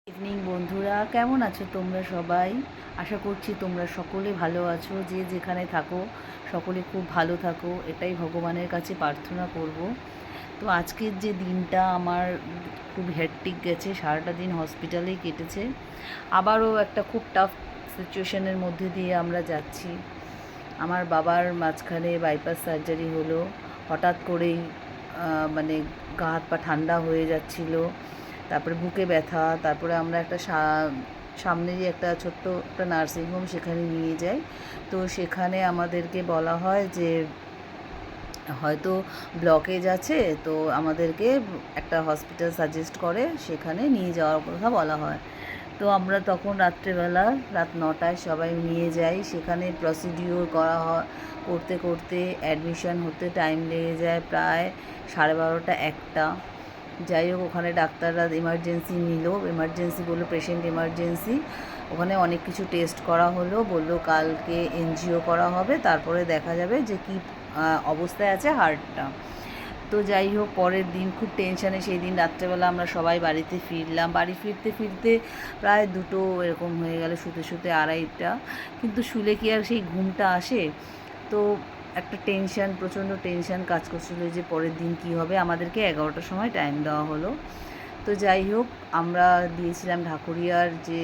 Evening বন্ধুরা, কেমন আছো তোমরা সবাই? আশা করছি তোমরা সকলে ভালো আছো। যে যেখানে থাকো সকলে খুব ভালো থাকো, এটাই ভগবানের কাছে প্রার্থনা করব। তো আজকের যে দিনটা আমার খুব হেক্টিক গেছে, সারাটা দিন হসপিটালেই কেটেছে। আবারও একটা খুব টাফ সিচুয়েশনের মধ্যে দিয়ে আমরা যাচ্ছি। আমার বাবার মাঝখানে বাইপাস সার্জারি হলো। হঠাৎ করেই মানে গা হাত পা ঠান্ডা হয়ে যাচ্ছিল, তারপরে বুকে ব্যথা, তারপরে আমরা একটা সামনেই একটা ছোট্ট একটা নার্সিংহোম, সেখানে নিয়ে যাই। তো সেখানে আমাদেরকে বলা হয় যে হয়তো ব্লকেজ আছে, তো আমাদেরকে একটা হসপিটাল সাজেস্ট করে, সেখানে নিয়ে যাওয়ার কথা বলা হয়। তো আমরা তখন রাত্রেবেলা রাত 9টায় সবাই নিয়ে যাই। সেখানে প্রসিডিওর করা হয়, করতে করতে অ্যাডমিশন হতে টাইম লেগে যায় প্রায় 12:30 1টা। যাই হোক, ওখানে ডাক্তাররা এমার্জেন্সি নিল, এমার্জেন্সি বললো পেশেন্ট এমার্জেন্সি। ওখানে অনেক কিছু টেস্ট করা হলো, বললো কালকে এনজিও করা হবে, তারপরে দেখা যাবে যে কী অবস্থায় আছে হার্টটা। তো যাই হোক, পরের দিন খুব টেনশানে সেই দিন রাত্রেবেলা আমরা সবাই বাড়িতে ফিরলাম। বাড়ি ফিরতে ফিরতে প্রায় 2টো এরকম হয়ে গেল, শুতে শুতে 2:30টা। কিন্তু শুলে কি আর সেই ঘুমটা আসে? তো একটা টেনশান, প্রচণ্ড টেনশান কাজ করছিল যে পরের দিন কি হবে। আমাদেরকে 11টার সময় টাইম দেওয়া হলো। তো যাই হোক, আমরা দিয়েছিলাম ঢাকুরিয়ার যে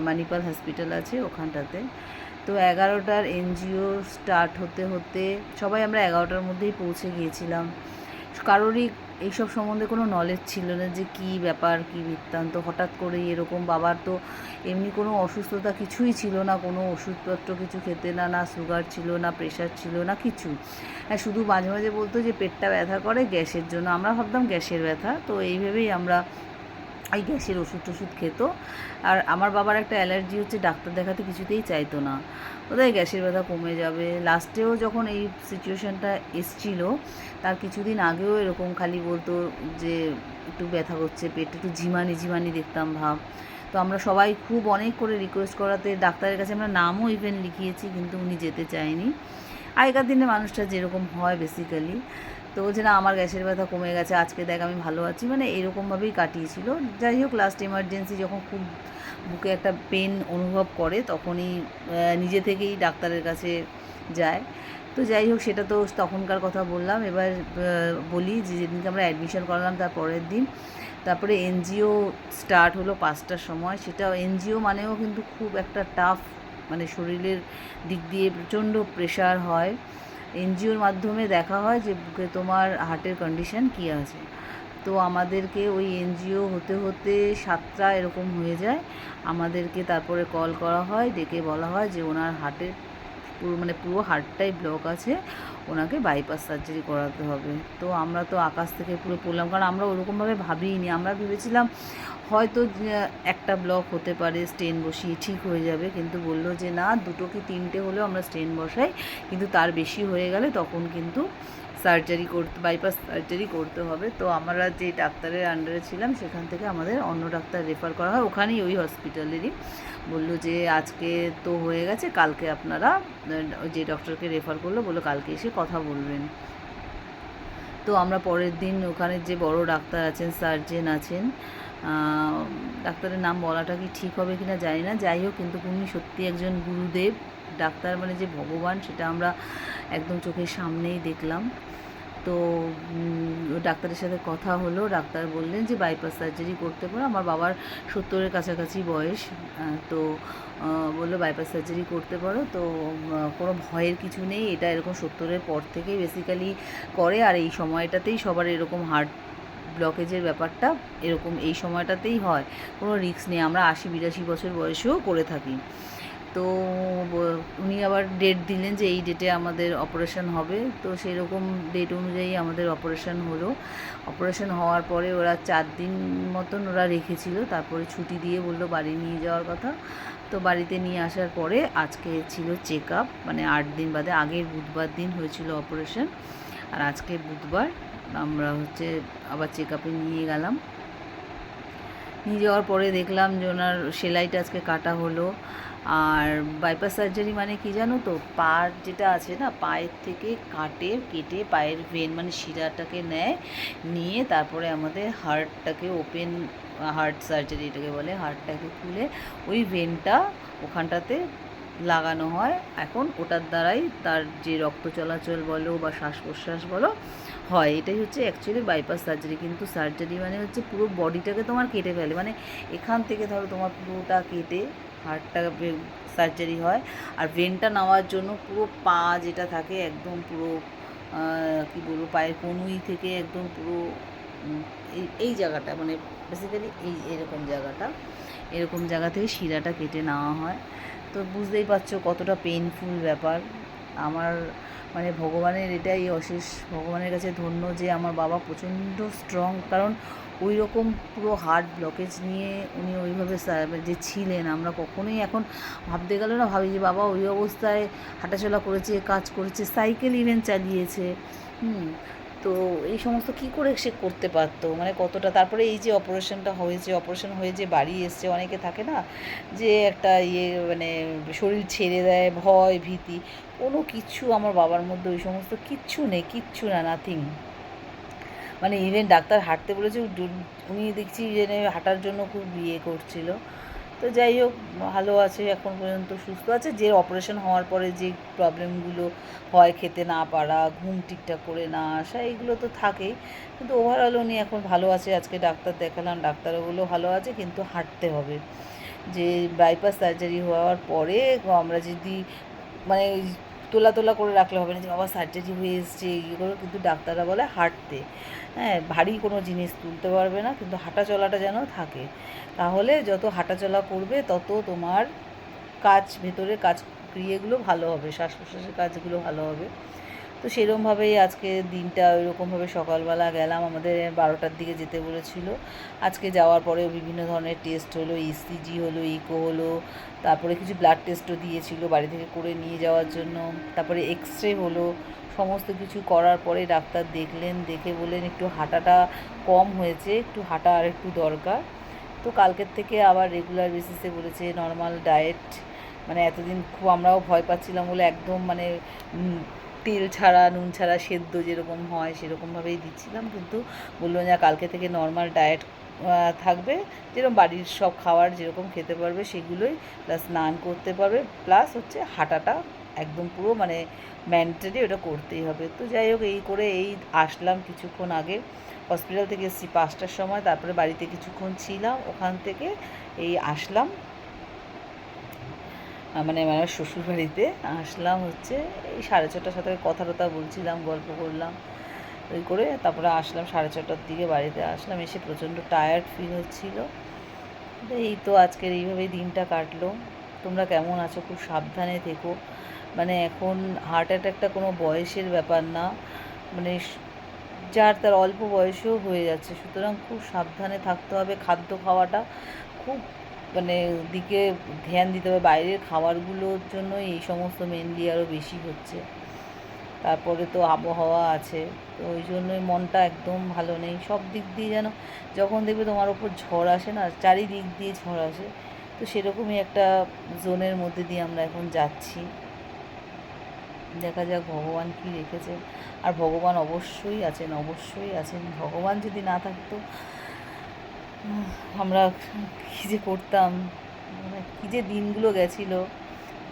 মানিপাল হসপিটাল আছে ওখানটাতে। তো 11টার এনজিও স্টার্ট হতে হতে সবাই আমরা 11টার মধ্যেই পৌঁছে গিয়েছিলাম। কারোরই এইসব সম্বন্ধে কোনো নলেজ ছিল না যে কী ব্যাপার, কী বৃত্তান্ত। হঠাৎ করেই এরকম, বাবার তো এমনি কোনো অসুস্থতা কিছুই ছিল না, কোনো ওষুধপত্র কিছু খেতে না, না সুগার ছিল, না প্রেশার ছিল না, কিছু। হ্যাঁ, শুধু মাঝে মাঝে বলতো যে পেটটা ব্যথা করে গ্যাসের জন্য। আমরা ভাবতাম গ্যাসের ব্যথা, তো এই ভেবেই আমরা এই গ্যাসের ওষুধ টষুধ খেত। আর আমার বাবার একটা অ্যালার্জি হচ্ছে, ডাক্তার দেখাতে কিছুতেই চাইতো না, বোধহয় গ্যাসের ব্যথা কমে যাবে। লাস্টেও যখন এই সিচুয়েশানটা এসছিল, তার কিছুদিন আগেও এরকম খালি বলতো যে একটু ব্যথা করছে, পেটে একটু ঝিমানি ঝিমানি দেখতাম ভাব। তো আমরা সবাই খুব অনেক করে রিকোয়েস্ট করাতে ডাক্তারের কাছে আমরা নামও ইভেন লিখিয়েছি, কিন্তু উনি যেতে চায়নি। আগেকার দিনে মানুষটা যেরকম হয় বেসিক্যালি। তো বলছে না, আমার গ্যাসের ব্যথা কমে গেছে, আজকে দেখ আমি ভালো আছি, মানে এরকমভাবেই কাটিয়েছিল। যাই হোক, লাস্ট এমার্জেন্সি যখন খুব বুকে একটা পেন অনুভব করে, তখনই নিজে থেকেই ডাক্তারের কাছে যায়। তো যাই হোক, সেটা তো তখনকার কথা বললাম। এবার বলি যে যেদিনকে আমরা অ্যাডমিশন করালাম তার পরের দিন, তারপরে এনজিও স্টার্ট হলো 5টার সময়। সেটা এনজিও মানেও কিন্তু খুব একটা টাফ, মানে শরীরের দিক দিয়ে প্রচণ্ড প্রেশার হয়। এনজিওর মাধ্যমে দেখা হয় যে বুকে তোমার হার্টের কন্ডিশন কী আছে। তো আমাদেরকে ওই এনজিও হতে হতে 7টা এরকম হয়ে যায়। আমাদেরকে তারপরে কল করা হয়, ডেকে বলা হয় যে ওনার হার্টের পুরো হার্টটাই ব্লক আছে, ওনাকে বাইপাস সার্জারি করাতে হবে। তো আমরা তো আকাশ থেকে পুরো পড়লাম, কারণ আমরা ওরকমভাবে ভাবিনি। আমরা ভেবেছিলাম হয়তো একটা ব্লক হতে পারে, স্টেন বসিয়ে ঠিক হয়ে যাবে, কিন্তু বললো যে না, 2টো কি 3টে হলেও আমরা স্টেন বসাই, কিন্তু তার বেশি হয়ে গেলে তখন কিন্তু বাইপাস সার্জারি করতে হবে। তো আমরা যে ডাক্তারের আন্ডারে ছিলাম সেখান থেকে আমাদের অন্য ডাক্তার রেফার করা হয়, ওখানেই ওই হসপিটালেরই। বললো যে আজকে তো হয়ে গেছে, কালকে আপনারা, যে ডক্টরকে রেফার করলো বললো কালকে এসে কথা বলবেন। তো আমরা পরের দিন ওখানে যে বড় ডাক্তার আছেন, সার্জেন আছেন, ডাক্তারের নাম বলাটা কি ঠিক হবে কি না জানি না, যাই হোক, কিন্তু উনি সত্যি একজন গুরুদেব ডাক্তার, মানে যে ভগবান, সেটা আমরা একদম চোখের সামনেই দেখলাম। তো ডাক্তারের সাথে কথা হলো, ডাক্তার বললেন যে বাইপাস সার্জারি করতে পারো। আমার বাবার 70-এর কাছাকাছি বয়স। তো বললো বাইপাস সার্জারি করতে পারো। তো কোনো ভয়ের কিছু নেই, এটা এরকম 70-এর পর থেকেই বেসিক্যালি করে, আর এই সময়টাতেই সবার এরকম হার্ট ব্লকেজের ব্যাপারটা এরকম এই সময়টাতেই হয়, কোনো রিস্ক নেই। আমরা 80-82 বছর বয়সেও করে থাকি। তো উনি আবার ডেট দিলেন যে এই ডেটে আমাদের অপারেশন হবে। তো সেই রকম ডেট অনুযায়ী আমাদের অপারেশন হলো। অপারেশন হওয়ার পরে ওরা 4 দিন মতন ওরা রেখেছিল, তারপরে ছুটি দিয়ে বললো বাড়ি নিয়ে যাওয়ার কথা। তো বাড়িতে নিয়ে আসার পরে আজকে ছিল চেক আপ, মানে 8 দিন বাদে। আগের বুধবার দিন হয়েছিল অপারেশন, আর আজকে বুধবার আমরা আবার চেক আপে নিয়ে গেলাম। নিয়ে যাওয়ার পরে দেখলাম যে ওনার সেলাইটা আজকে কাটা হলো। আর বাইপাস সার্জারি মানে কি জানো তো, পার যেটা আছে না, পায়ের থেকে কেটে পায়ের ভেন মানে শিরাটাকে নেয়, নিয়ে তারপরে আমাদের হার্টটাকে ওপেন, হার্ট সার্জারি এটাকে বলে, হার্টটাকে খুলে ওই ভেনটা ওখানটাতে লাগানো হয়। এখন ওটার দ্বারাই তার যে রক্ত চলাচল বলো বা শ্বাস প্রশ্বাস বলো হয়। এটাই হচ্ছে অ্যাকচুয়ালি বাইপাস সার্জারি। কিন্তু সার্জারি মানে হচ্ছে পুরো বডিটাকে তোমার কেটে ফেলে, মানে এখান থেকে ধরো তোমার পুরোটা কেটে হার্টটা সার্জারি হয়। আর ভেনটা নেওয়ার জন্য পুরো পা যেটা থাকে একদম পুরো কী বলবো, পায়ের কনুই থেকে একদম পুরো এই জায়গাটা, মানে বেসিক্যালি এরকম জায়গা থেকে শিরাটা কেটে নেওয়া হয়। তো বুঝতেই পারছো কতটা পেইনফুল ব্যাপার। আমার মানে ভগবানের এটাই অশেষ, ভগবানের কাছে ধন্য যে আমার বাবা প্রচণ্ড স্ট্রং। কারণ ওই রকম পুরো হার্ট ব্লকেজ নিয়ে উনি ওইভাবে যে ছিলেন, আমরা কখনোই এখন ভাবতে গেলে না ভাবি যে বাবা ওই অবস্থায় হাঁটাচলা করেছে, কাজ করেছে, সাইকেল ইভেন চালিয়েছে। তো এই সমস্ত কি করে সে করতে পারতো, মানে কতটা। তারপরে এই যে অপারেশন হয়ে যে বাড়ি এসছে, অনেকে থাকে না যে একটা মানে শরীর ছেড়ে দেয়, ভয় ভীতি, কোনো কিছু আমার বাবার মধ্যে ওই সমস্ত কিচ্ছু নেই, কিচ্ছু না, নাথিং। মানে ইভেন ডাক্তার হাঁটতে বলেছে, উনি দেখছি যে হাঁটার জন্য খুব করছিল। তো যাই হোক, ভালো আছে এখন পর্যন্ত, সুস্থ আছে। যে অপারেশন হওয়ার পরে যে প্রবলেমগুলো হয়, খেতে না পারা, ঘুম ঠিকঠাক করে না আসা, এগুলো তো থাকেই। কিন্তু ওভারঅল উনি এখন ভালো আছে। আজকে ডাক্তার দেখালাম, ডাক্তারগুলো ভালো আছে, কিন্তু হাঁটতে হবে। যে বাইপাস সার্জারি হওয়ার পরে আমরা যদি মানে তোলা করে রাখলে হবে না যে বাবা সার্জারি হয়ে এসছে এগুলো, কিন্তু ডাক্তাররা বলে হাঁটতে। হ্যাঁ, ভারী কোনো জিনিস তুলতে পারবে না, কিন্তু হাঁটা চলাটা যেন থাকে। তাহলে যত হাঁটা চলা করবে তত তোমার ভেতরের কাজ ক্রিয়াগুলো ভালো হবে, শ্বাস প্রশ্বাসের কাজগুলো ভালো হবে। তো সেরকমভাবেই আজকে দিনটা ওইরকমভাবে সকালবেলা গেলাম। আমাদের 12টার দিকে যেতে বলেছিল। আজকে যাওয়ার পরে বিভিন্ন ধরনের টেস্ট হলো, ইসিজি হলো, ইকো হলো, তারপরে কিছু ব্লাড টেস্টও দিয়েছিল বাড়ি থেকে করে নিয়ে যাওয়ার জন্য। তারপরে এক্সরে হলো। সমস্ত কিছু করার পরে ডাক্তার দেখলেন, দেখে বললেন একটু হাঁটাটা কম হয়েছে, একটু হাঁটা আর একটু দরকার। তো কালকের থেকে আবার রেগুলার বেসিসে বলেছে নর্মাল ডায়েট, মানে এতদিন খুব আমরাও ভয় পাচ্ছিলাম বলে একদম মানে তেল ছাড়া নুন ছাড়া সেদ্ধ যেরকম হয় সেরকমভাবেই দিচ্ছিলাম। কিন্তু বললো যে কালকে থেকে নর্মাল ডায়েট থাকবে, যেরকম বাড়ির সব খাবার যেরকম খেতে পারবে সেগুলোই, প্লাস স্নান করতে পারবে, প্লাস হচ্ছে হাঁটাটা একদম পুরো মানে ম্যান্ডেটরি, ওটা করতেই হবে। তো যাই হোক, এই করে আসলাম কিছুক্ষণ আগে হসপিটাল থেকে, এসেছি 5টার সময়। তারপরে বাড়িতে কিছুক্ষণ ছিলাম, ওখান থেকে আসলাম, মানে শ্বশুর বাড়িতে আসলাম হচ্ছে এই 6:30 সাথে কথা বলছিলাম, গল্প করলাম, ওই করে তারপরে আসলাম 6:30টার দিকে বাড়িতে আসলাম। এসে প্রচণ্ড টায়ার্ড ফিল হচ্ছিলো। এই তো আজকের এইভাবেই দিনটা কাটলো। তোমরা কেমন আছো? খুব সাবধানে থেকো। মানে এখন হার্ট অ্যাটাকটা কোনো বয়সের ব্যাপার না, মানে যার তার অল্প বয়সেও হয়ে যাচ্ছে। সুতরাং খুব সাবধানে থাকতে হবে। খাদ্য খাওয়াটা খুব মানে দিকে ধ্যান দিতে হবে। বাইরের খাবারগুলোর জন্য এই সমস্ত মেনলি আরও বেশি হচ্ছে। তারপরে তো আবহাওয়া আছে, তো ওই জন্যই মনটা একদম ভালো নেই। সব দিক দিয়ে যেন, যখন দেখবে তোমার ওপর ঝড় আসে না, চারিদিক দিয়ে ঝড় আসে, তো সেরকমই একটা জোনের মধ্যে দিয়ে আমরা এখন যাচ্ছি। দেখা যাক ভগবান কী রেখেছে। আর ভগবান অবশ্যই আছেন। ভগবান যদি না থাকতো আমরা কী যে করতাম, মানে কী যে দিনগুলো গেছিলো,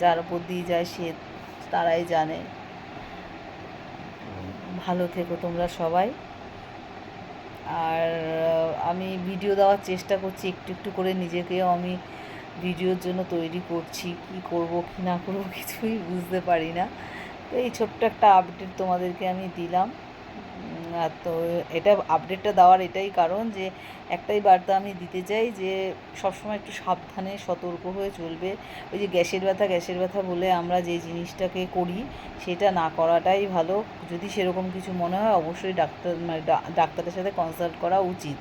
যার ওপর দিয়ে যায় সে তারাই জানে। ভালো থেকো তোমরা সবাই। আর আমি ভিডিও দেওয়ার চেষ্টা করছি, একটু একটু করে নিজেকেও আমি ভিডিওর জন্য তৈরি করছি। কি করব কি না করব কিছুই বুঝতে পারি না। তো এই ছোট্ট একটা আপডেট তোমাদেরকে আমি দিলাম। আর তো এটা আপডেটটা দেওয়ার এটাই কারণ যে একটাই বার্তা আমি দিতে চাই যে সবসময় একটু সাবধানে সতর্ক হয়ে চলবে। ওই যে গ্যাসের ব্যথা বলে আমরা যে জিনিসটাকে করি সেটা না করাটাই ভালো। যদি সেরকম কিছু মনে হয় অবশ্যই ডাক্তারের সাথে কনসাল্ট করা উচিত।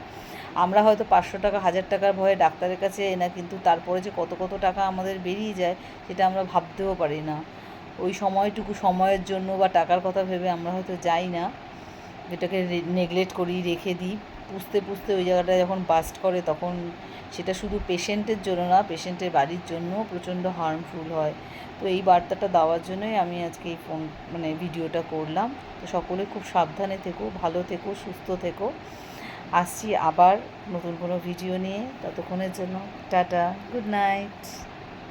আমরা হয়তো 500 টাকা 1000 টাকার ভয়ে ডাক্তারের কাছে না, কিন্তু তারপরে যে কত টাকা আমাদের বেরিয়ে যায় সেটা আমরা ভাবতেও পারি না। ওই সময়টুকু সময়ের জন্য বা টাকার কথা ভেবে আমরা হয়তো যাই না, যেটাকে নেগলেক্ট করি, রেখে দিই। পুষতে পুষতে ওই জায়গাটা যখন বাস্ট করে তখন সেটা শুধু পেশেন্টের জন্য না, পেশেন্টের বাড়ির জন্যও প্রচণ্ড হার্মফুল হয়। তো এই বার্তাটা দেওয়ার জন্যই আমি আজকে এই ভিডিওটা করলাম। তো সকলে খুব সাবধানে থেকো, ভালো থেকো, সুস্থ থেকো। আসছি আবার নতুন কোনো ভিডিও নিয়ে, ততক্ষণের জন্য টাটা, গুড নাইট।